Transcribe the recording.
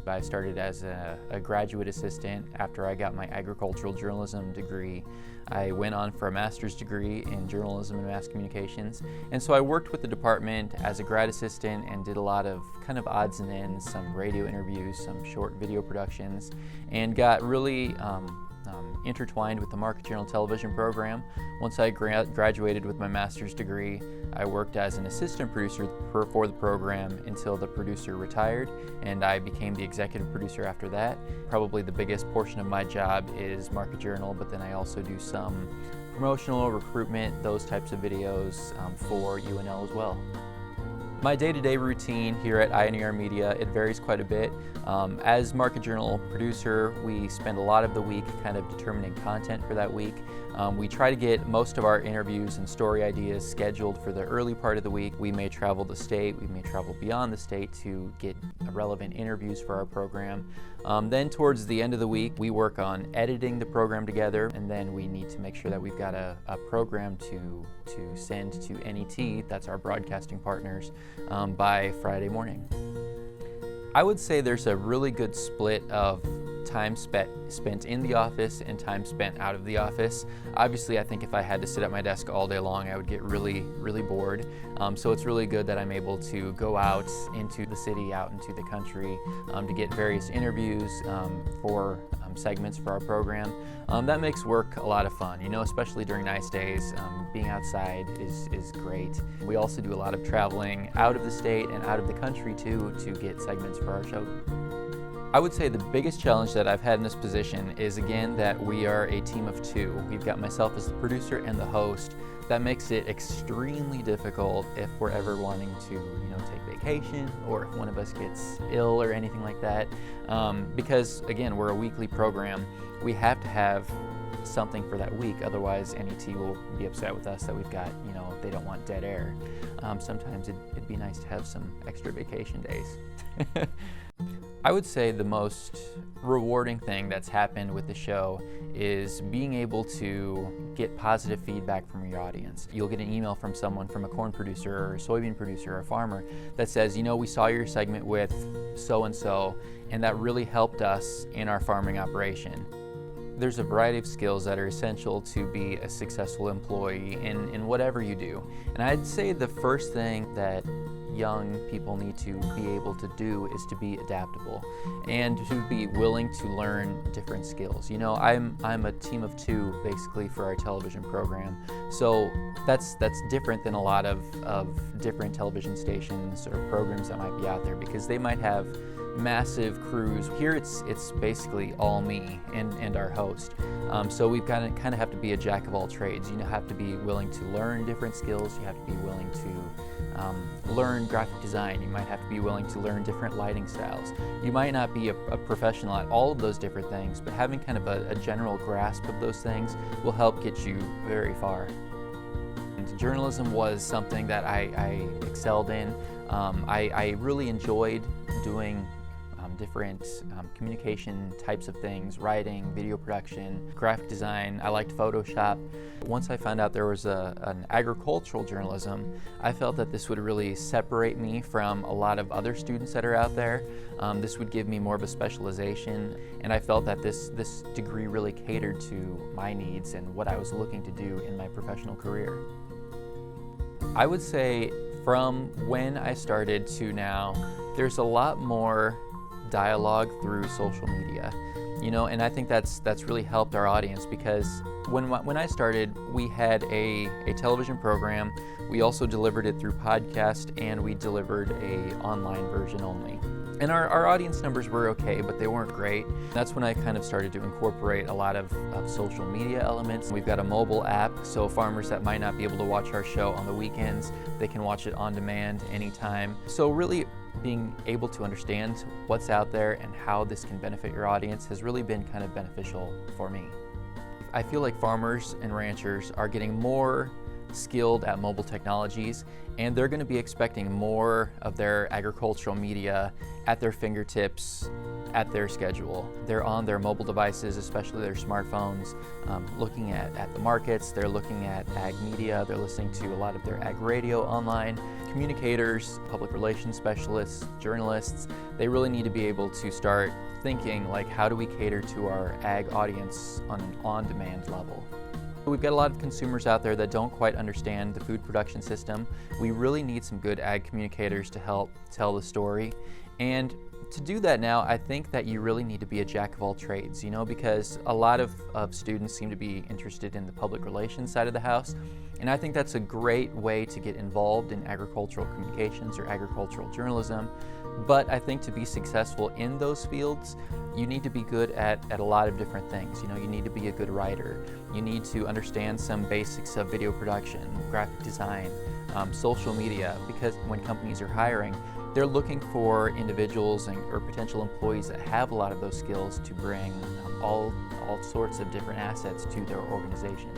I started as a graduate assistant after I got my agricultural journalism degree. I went on for a master's degree in journalism and mass communications, and so I worked with the department as a grad assistant and did a lot of kind of odds and ends, some radio interviews, some short video productions, and got really intertwined with the Market Journal television program. Once I graduated with my master's degree, I worked as an assistant producer for the program until the producer retired, and I became the executive producer after that. Probably the biggest portion of my job is Market Journal, but then I also do some promotional, recruitment, those types of videos for UNL as well. My day-to-day routine here at INER Media, it varies quite a bit. As Market Journal producer, we spend a lot of the week kind of determining content for that week. We try to get most of our interviews and story ideas scheduled for the early part of the week. We may travel the state, we may travel beyond the state to get relevant interviews for our program. Then towards the end of the week, we work on editing the program together, and then we need to make sure that we've got a program to send to NET, that's our broadcasting partners, by Friday morning. I would say there's a really good split of time spent in the office and time spent out of the office. Obviously, I think if I had to sit at my desk all day long, I would get really bored. So it's really good that I'm able to go out into the city, out into the country, to get various interviews for segments for our program. That makes work a lot of fun, you know, especially during nice days. Being outside is great. We also do a lot of traveling out of the state and out of the country too to get segments for our show. I would say the biggest challenge that I've had in this position is, again, that we are a team of two. We've got myself as the producer and the host. That makes it extremely difficult if we're ever wanting to, take vacation, or if one of us gets ill or anything like that. Because, again, we're a weekly program. We have to have something for that week, otherwise NET will be upset with us that we've got, they don't want dead air. Sometimes it'd be nice to have some extra vacation days. I would say the most rewarding thing that's happened with the show is being able to get positive feedback from your audience. You'll get an email from someone, from a corn producer or a soybean producer or a farmer, that says, we saw your segment with so-and-so, and that really helped us in our farming operation. There's a variety of skills that are essential to be a successful employee in whatever you do. And I'd say the first thing that young people need to be able to do is to be adaptable and to be willing to learn different skills. I'm a team of two basically for our television program, so that's different than a lot of different television stations or programs that might be out there, because they might have massive crews. Here it's basically all me and our host. So we've kind of have to be a jack of all trades. You have to be willing to learn different skills. You have to be willing to learn graphic design. You might have to be willing to learn different lighting styles. You might not be a professional at all of those different things, but having kind of a general grasp of those things will help get you very far. And journalism was something that I excelled in. I really enjoyed doing different communication types of things, writing, video production, graphic design. I liked Photoshop. Once I found out there was an agricultural journalism, I felt that this would really separate me from a lot of other students that are out there. This would give me more of a specialization, and I felt that this degree really catered to my needs and what I was looking to do in my professional career. I would say from when I started to now, there's a lot more dialogue through social media, and I think that's really helped our audience, because when I started, we had a television program. We also delivered it through podcast, and we delivered a online version only. And our audience numbers were okay, but they weren't great. That's when I kind of started to incorporate a lot of social media elements. We've got a mobile app, so farmers that might not be able to watch our show on the weekends, they can watch it on demand anytime. So really being able to understand what's out there and how this can benefit your audience has really been kind of beneficial for me. I feel like farmers and ranchers are getting more skilled at mobile technologies, and they're going to be expecting more of their agricultural media at their fingertips, at their schedule. They're on their mobile devices, especially their smartphones, looking at the markets. They're looking at ag media. They're listening to a lot of their ag radio online. Communicators, public relations specialists, journalists, they really need to be able to start thinking like, how do we cater to our ag audience on an on-demand level? We've got a lot of consumers out there that don't quite understand the food production system. We really need some good ag communicators to help tell the story. And to do that now, I think that you really need to be a jack of all trades, because a lot of students seem to be interested in the public relations side of the house. And I think that's a great way to get involved in agricultural communications or agricultural journalism. But I think to be successful in those fields, you need to be good at a lot of different things. You need to be a good writer. You need to understand some basics of video production, graphic design, social media, because when companies are hiring, they're looking for individuals or potential employees that have a lot of those skills to bring all sorts of different assets to their organization.